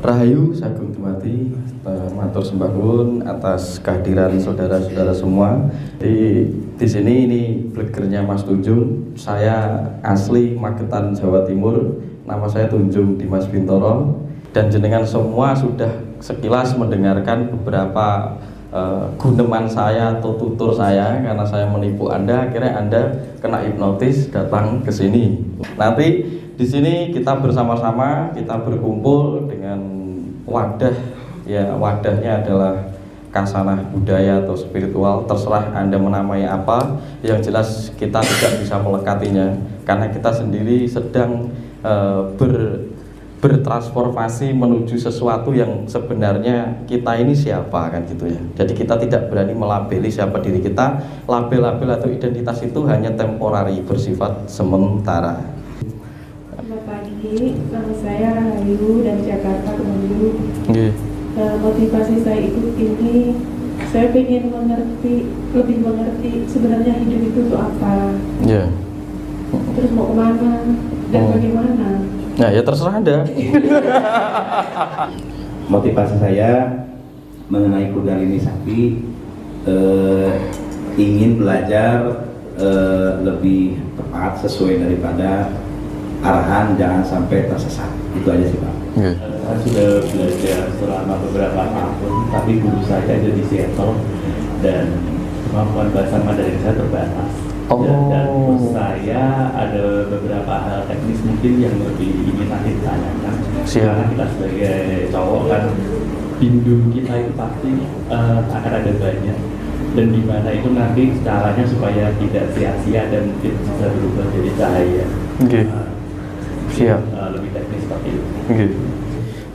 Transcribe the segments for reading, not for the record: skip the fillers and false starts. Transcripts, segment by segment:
Rahayu Sagung Dumadi, matur sembah nuwun atas kehadiran saudara-saudara semua. Di sini ini blegernya Mas Tunjung. Saya asli Magetan, Jawa Timur. Nama saya Tunjung Dimas Bintoro. Dan jenengan semua sudah sekilas mendengarkan beberapa guneman saya atau tutur saya, karena saya menipu Anda, akhirnya Anda kena hipnotis datang ke sini. Nanti di sini kita bersama-sama, kita berkumpul dengan wadah, ya wadahnya adalah kasanah budaya atau spiritual, terserah Anda menamai apa. Yang jelas kita tidak bisa melekatinya, karena kita sendiri sedang bertransformasi menuju sesuatu yang sebenarnya kita ini siapa, kan gitu ya. Jadi kita tidak berani melabeli siapa diri kita. Label-label atau identitas itu hanya temporari, bersifat sementara. Selamat pagi, nama saya Rahayu dari Jakarta Kemenlu. Motivasi saya ikut ini, saya ingin lebih mengerti sebenarnya hidup itu untuk apa, terus mau kemana dan bagaimana. Nah ya terserah Anda. Motivasi saya mengenai Kundalini Sakti, ingin belajar lebih tepat sesuai daripada arahan, jangan sampai tersesat. Itu aja sih Pak. Saya sudah belajar selama beberapa tahun, tapi guru saya ada di Seattle dan kemampuan bahasa Mandarin saya terbatas. Dan menurut saya ada beberapa hal teknis mungkin yang lebih ingin nanti ditanyakan. Karena kita sebagai cowok kan, hindu kita itu pasti akan ada banyak. Dan di mana itu nanti caranya supaya tidak sia-sia dan mungkin bisa berubah jadi cahaya. Siap. Lebih teknis seperti itu.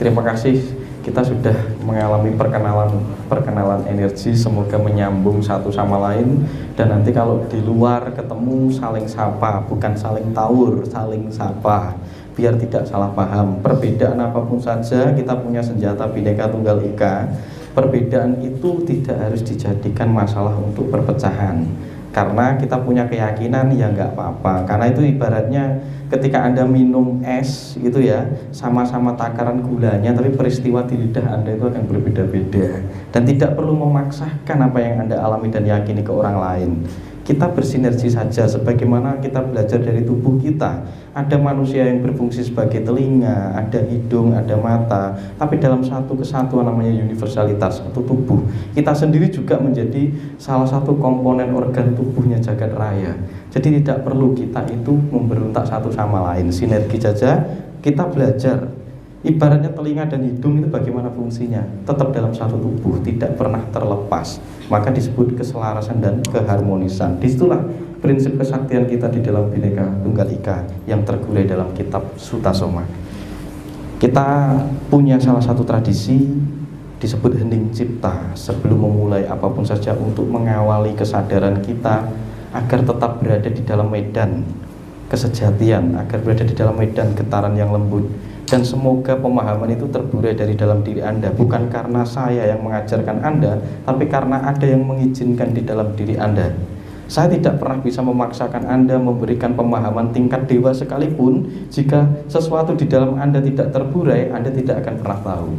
Terima kasih. Kita sudah mengalami perkenalan energi, semoga menyambung satu sama lain. Dan nanti kalau di luar ketemu saling sapa, bukan saling tawur, saling sapa, biar tidak salah paham. Perbedaan apapun saja, kita punya senjata Bhinneka Tunggal Ika. Perbedaan itu tidak harus dijadikan masalah untuk perpecahan, karena kita punya keyakinan ya nggak apa-apa. Karena itu ibaratnya ketika Anda minum es gitu ya, sama-sama takaran gulanya, tapi peristiwa di lidah Anda itu akan berbeda-beda. Dan tidak perlu memaksakan apa yang Anda alami dan yakini ke orang lain. Kita bersinergi saja, sebagaimana kita belajar dari tubuh kita. Ada manusia yang berfungsi sebagai telinga, ada hidung, ada mata, tapi dalam satu kesatuan namanya universalitas atau tubuh. Kita sendiri juga menjadi salah satu komponen organ tubuhnya jagat raya. Jadi tidak perlu kita itu memberontak satu sama lain, sinergi saja. Kita belajar ibaratnya telinga dan hidung itu bagaimana fungsinya, tetap dalam satu tubuh, tidak pernah terlepas. Maka disebut keselarasan dan keharmonisan. Disitulah prinsip kesaktian kita di dalam Bhinneka Tunggal Ika yang tergurai dalam kitab Sutasoma. Kita punya salah satu tradisi disebut hening cipta, sebelum memulai apapun saja, untuk mengawali kesadaran kita agar tetap berada di dalam medan kesejatian, agar berada di dalam medan getaran yang lembut. Dan semoga pemahaman itu terburai dari dalam diri Anda, bukan karena saya yang mengajarkan Anda, tapi karena ada yang mengizinkan di dalam diri Anda. Saya tidak pernah bisa memaksakan Anda memberikan pemahaman tingkat dewa sekalipun. Jika sesuatu di dalam Anda tidak terburai, Anda tidak akan pernah tahu.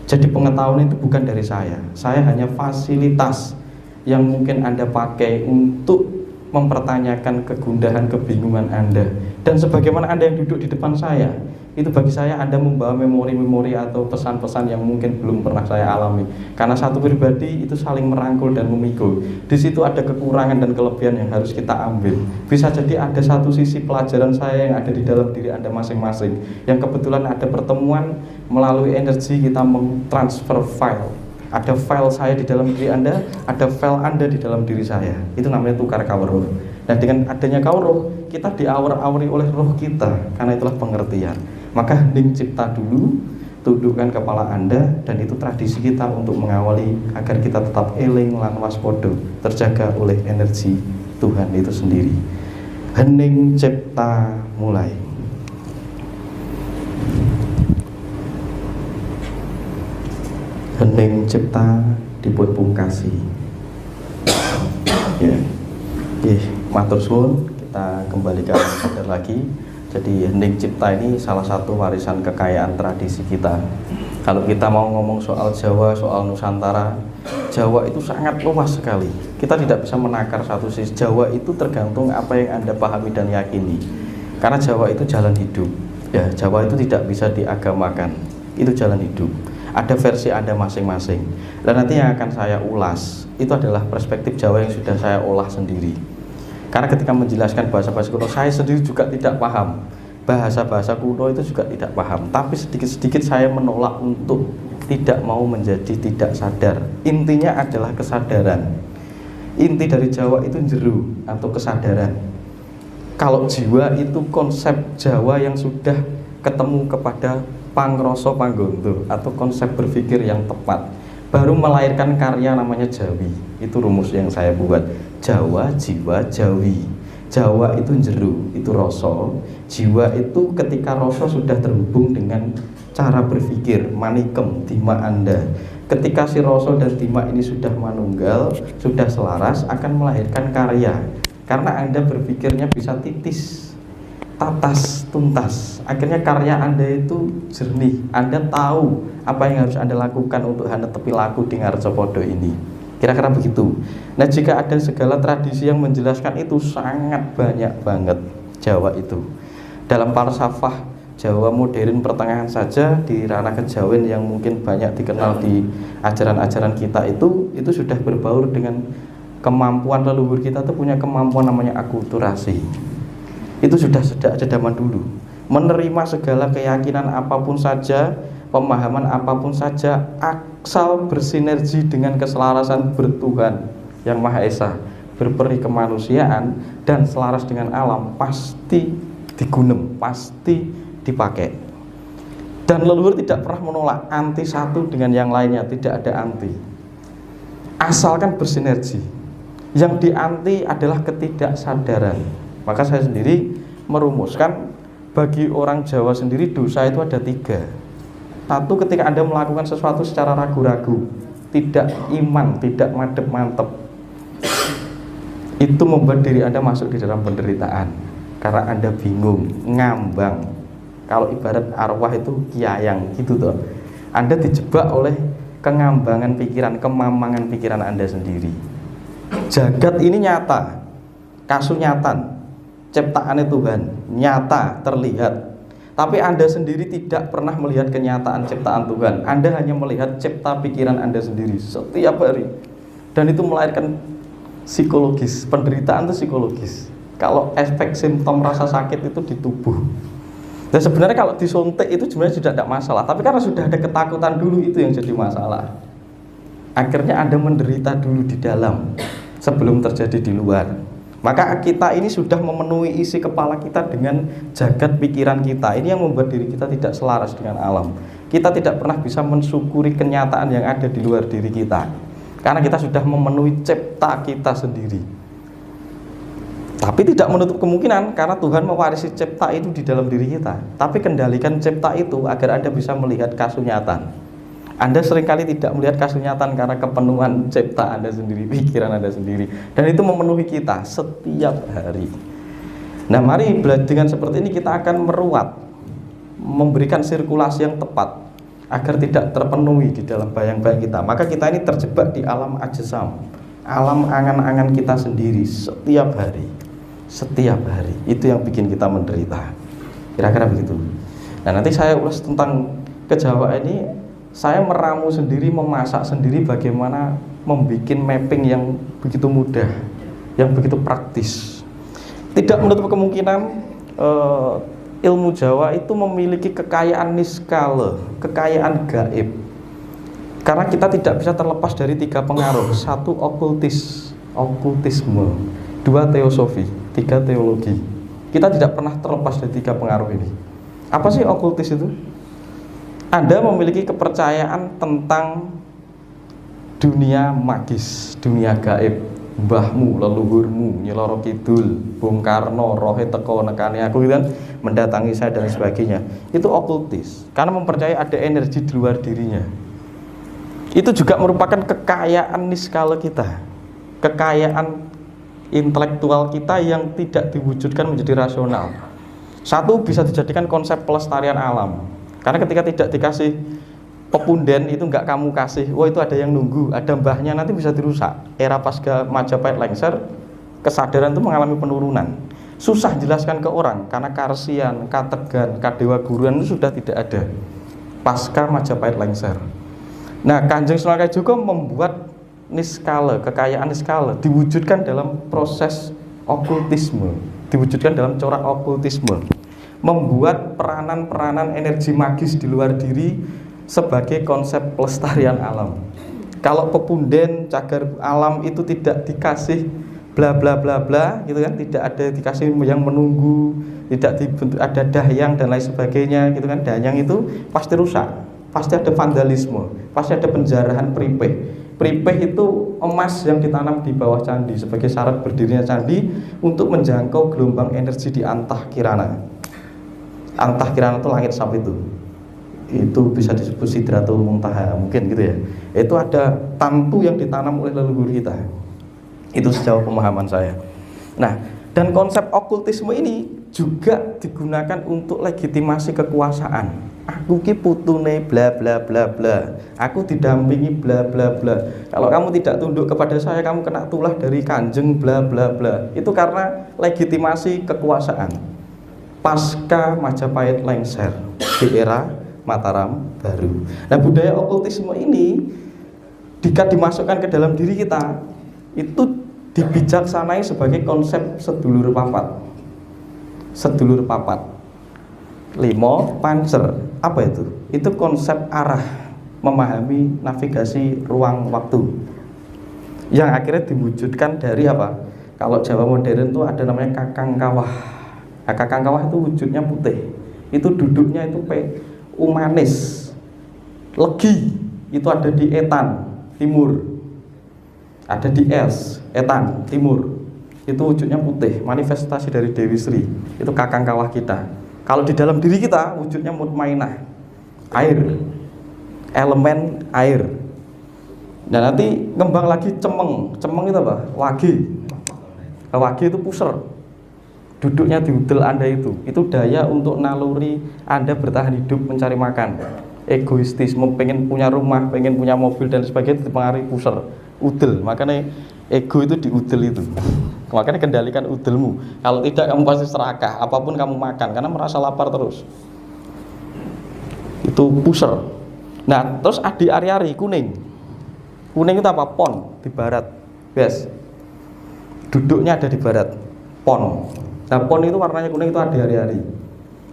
Jadi pengetahuan itu bukan dari saya hanya fasilitas yang mungkin Anda pakai untuk mempertanyakan kegundahan, kebingungan Anda. Dan sebagaimana Anda yang duduk di depan saya, itu bagi saya Anda membawa memori-memori atau pesan-pesan yang mungkin belum pernah saya alami. Karena satu pribadi itu saling merangkul dan memikul. Di situ ada kekurangan dan kelebihan yang harus kita ambil. Bisa jadi ada satu sisi pelajaran saya yang ada di dalam diri Anda masing-masing, yang kebetulan ada pertemuan melalui energi kita mentransfer file. Ada file saya di dalam diri Anda, ada file Anda di dalam diri saya. Itu namanya tukar kawruh. Nah, dengan adanya kawruh, kita diawar-awari oleh roh kita, karena itulah pengertian. Maka hening cipta dulu, tundukkan kepala Anda, dan itu tradisi kita untuk mengawali agar kita tetap eling lan waspodo, terjaga oleh energi Tuhan itu sendiri. Hening cipta mulai. Hening cipta dipun pungkasi. Ya. Matur suwun, kita kembali ke alam sadar lagi. Jadi hening cipta ini salah satu warisan kekayaan tradisi kita. Kalau kita mau ngomong soal Jawa, soal Nusantara, Jawa itu sangat luas sekali. Kita tidak bisa menakar satu sisi. Jawa itu tergantung apa yang Anda pahami dan yakini. Karena Jawa itu jalan hidup. Ya, Jawa itu tidak bisa diagamakan. Itu jalan hidup. Ada versi Anda masing-masing. Dan nanti yang akan saya ulas itu adalah perspektif Jawa yang sudah saya olah sendiri. Karena ketika menjelaskan bahasa-bahasa kuno, saya sendiri juga tidak paham. Bahasa-bahasa kuno itu juga tidak paham. Tapi sedikit-sedikit saya menolak untuk tidak mau menjadi tidak sadar. Intinya adalah kesadaran. Inti dari Jawa itu jeru atau kesadaran. Kalau jiwa itu konsep Jawa yang sudah ketemu kepada pangroso panggondo atau konsep berpikir yang tepat, baru melahirkan karya namanya Jawi. Itu rumus yang saya buat. Jawa, jiwa, Jawi. Jawa itu jeru, itu roso. Jiwa itu ketika roso sudah terhubung dengan cara berpikir, manikem, dima Anda. Ketika si roso dan dima ini sudah manunggal, sudah selaras, akan melahirkan karya. Karena Anda berpikirnya bisa titis, tatas, tuntas. Akhirnya karya Anda itu jernih. Anda tahu apa yang harus Anda lakukan untuk hanetepi laku di Ngarjopodo ini. Kira-kira begitu. Nah, jika ada segala tradisi yang menjelaskan itu, sangat banyak banget Jawa itu. Dalam falsafah Jawa modern pertengahan saja, di ranah kejawen yang mungkin banyak dikenal di ajaran-ajaran kita itu sudah berbaur dengan kemampuan leluhur kita itu punya kemampuan namanya akulturasi. Itu sudah sejak zaman dulu. Menerima segala keyakinan apapun saja, pemahaman apapun saja, asal bersinergi dengan keselarasan bertuhan yang Maha Esa, berperi kemanusiaan dan selaras dengan alam, pasti digunem, pasti dipakai. Dan leluhur tidak pernah menolak anti satu dengan yang lainnya, tidak ada anti. Asalkan bersinergi. Yang dianti adalah ketidaksadaran. Maka saya sendiri merumuskan bagi orang Jawa sendiri dosa itu ada 3. Satu, ketika Anda melakukan sesuatu secara ragu-ragu, tidak iman, tidak mantep, itu membuat diri Anda masuk di dalam penderitaan. Karena Anda bingung, ngambang. Kalau ibarat arwah itu kiayang gitu toh. Anda dijebak oleh kengambangan pikiran, kemamangan pikiran Anda sendiri. Jagat ini nyata, kasunyatan, ciptaannya Tuhan, nyata, terlihat. Tapi Anda sendiri tidak pernah melihat kenyataan ciptaan Tuhan. Anda hanya melihat cipta pikiran Anda sendiri setiap hari. Dan itu melahirkan psikologis. Penderitaan itu psikologis. Kalau efek simptom rasa sakit itu di tubuh. Dan sebenarnya kalau disuntik itu sebenarnya sudah tidak masalah. Tapi karena sudah ada ketakutan dulu, itu yang jadi masalah. Akhirnya Anda menderita dulu di dalam sebelum terjadi di luar. Maka kita ini sudah memenuhi isi kepala kita dengan jagat pikiran kita. Ini yang membuat diri kita tidak selaras dengan alam. Kita tidak pernah bisa mensyukuri kenyataan yang ada di luar diri kita. Karena kita sudah memenuhi cipta kita sendiri. Tapi tidak menutup kemungkinan karena Tuhan mewarisi cipta itu di dalam diri kita. Tapi kendalikan cipta itu agar Anda bisa melihat kasunyatan. Anda seringkali tidak melihat kasunyatan karena kepenuhan cipta Anda sendiri, pikiran Anda sendiri. Dan itu memenuhi kita setiap hari. Nah, mari belajar dengan seperti ini, kita akan meruat, memberikan sirkulasi yang tepat agar tidak terpenuhi di dalam bayang-bayang kita. Maka kita ini terjebak di alam ajsam, alam angan-angan kita sendiri setiap hari. Setiap hari. Itu yang bikin kita menderita. Kira-kira begitu. Nah, nanti saya ulas tentang kejawa ini. Saya meramu sendiri, memasak sendiri bagaimana membuat mapping yang begitu mudah, yang begitu praktis. Tidak menutup kemungkinan ilmu Jawa itu memiliki kekayaan niskala, kekayaan gaib. Karena kita tidak bisa terlepas dari 3 pengaruh. 1, okultisme. 2, teosofi. 3, teologi. Kita tidak pernah terlepas dari 3 pengaruh ini. Apa sih okultis itu? Anda memiliki kepercayaan tentang dunia magis, dunia gaib, mbahmu, leluhurmu, Nyiloro Kidul, Bung Karno, rohe teko nekani aku gitu kan, mendatangi saya dan sebagainya. Itu okultis, karena mempercayai ada energi di luar dirinya. Itu juga merupakan kekayaan niskala kita, kekayaan intelektual kita yang tidak diwujudkan menjadi rasional. 1, bisa dijadikan konsep pelestarian alam. Karena ketika tidak dikasih pepunden itu nggak kamu kasih, wah itu ada yang nunggu, ada mbahnya, nanti bisa dirusak. Era pasca Majapahit lengser, kesadaran itu mengalami penurunan. Susah jelaskan ke orang karena karsian, kategan, kadewa guruan itu sudah tidak ada pasca Majapahit lengser. Nah, Kanjeng Sunan Kalijaga membuat niskala, kekayaan niskala diwujudkan dalam proses okultisme, diwujudkan dalam corak okultisme, membuat peranan-peranan energi magis di luar diri sebagai konsep pelestarian alam. Kalau pepunden, cagar alam itu tidak dikasih bla bla bla bla gitu kan, tidak ada dikasih yang menunggu, tidak dibentuk ada dahyang dan lain sebagainya gitu kan. Dahyang itu pasti rusak, pasti ada vandalisme, pasti ada penjarahan peripeh. Peripeh itu emas yang ditanam di bawah candi sebagai syarat berdirinya candi untuk menjangkau gelombang energi di antahkirana. Antahkirana itu langit sampai itu bisa disebut Sidratul Muntaha mungkin gitu ya. Itu ada tantu yang ditanam oleh leluhur kita. Itu sejauh pemahaman saya. Nah, dan konsep okultisme ini juga digunakan untuk legitimasi kekuasaan. Aku ki putune bla bla bla bla. Aku didampingi bla bla bla. Kalau kamu tidak tunduk kepada saya, kamu kena tulah dari kanjeng bla bla bla. Itu karena legitimasi kekuasaan. Pasca Majapahit lengser di era Mataram baru. Nah, budaya okultisme ini jika dimasukkan ke dalam diri kita, itu dibijaksanai sebagai konsep sedulur papat. Sedulur papat. Limo pancer, apa itu? Itu konsep arah, memahami navigasi ruang waktu yang akhirnya diwujudkan dari apa? Kalau Jawa modern itu ada namanya kakang kawah. Nah, kakang kawah itu wujudnya putih, itu duduknya itu umanis, legi, itu ada di Etan Timur, ada di Es Etan Timur, itu wujudnya putih, manifestasi dari Dewi Sri, itu kakang kawah kita. Kalau di dalam diri kita wujudnya mutmainah, air, elemen air. Dan nanti ngembang lagi cemeng, cemeng itu apa? Wage. Wage itu puser, duduknya di udel Anda itu daya untuk naluri Anda bertahan hidup mencari makan. Egoistis, pengen punya rumah, pengen punya mobil dan sebagainya dipengaruhi puser, udel. Makanya ego itu di udel itu. Makanya kendalikan udelmu. Kalau tidak kamu pasti serakah, apapun kamu makan karena merasa lapar terus. Itu puser. Nah, terus adi ari-ari kuning. Kuning itu apa? Pon di barat. Yes. Duduknya ada di barat. Pon. Nah, pon itu warnanya kuning itu adi ari-ari.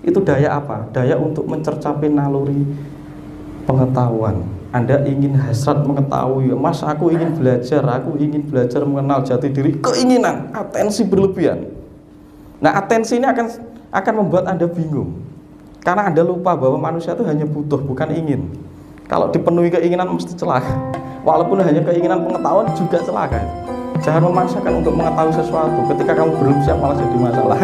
Itu daya apa? Daya untuk mencercapi naluri pengetahuan. Anda ingin hasrat mengetahui, Mas, aku ingin belajar mengenal jati diri, keinginan, atensi berlebihan. Nah, atensi ini akan membuat Anda bingung, karena Anda lupa bahwa manusia itu hanya butuh, bukan ingin. Kalau dipenuhi keinginan mesti celaka, walaupun hanya keinginan pengetahuan juga celaka. Jangan memaksakan untuk mengetahui sesuatu, ketika kamu belum siap malah jadi masalah.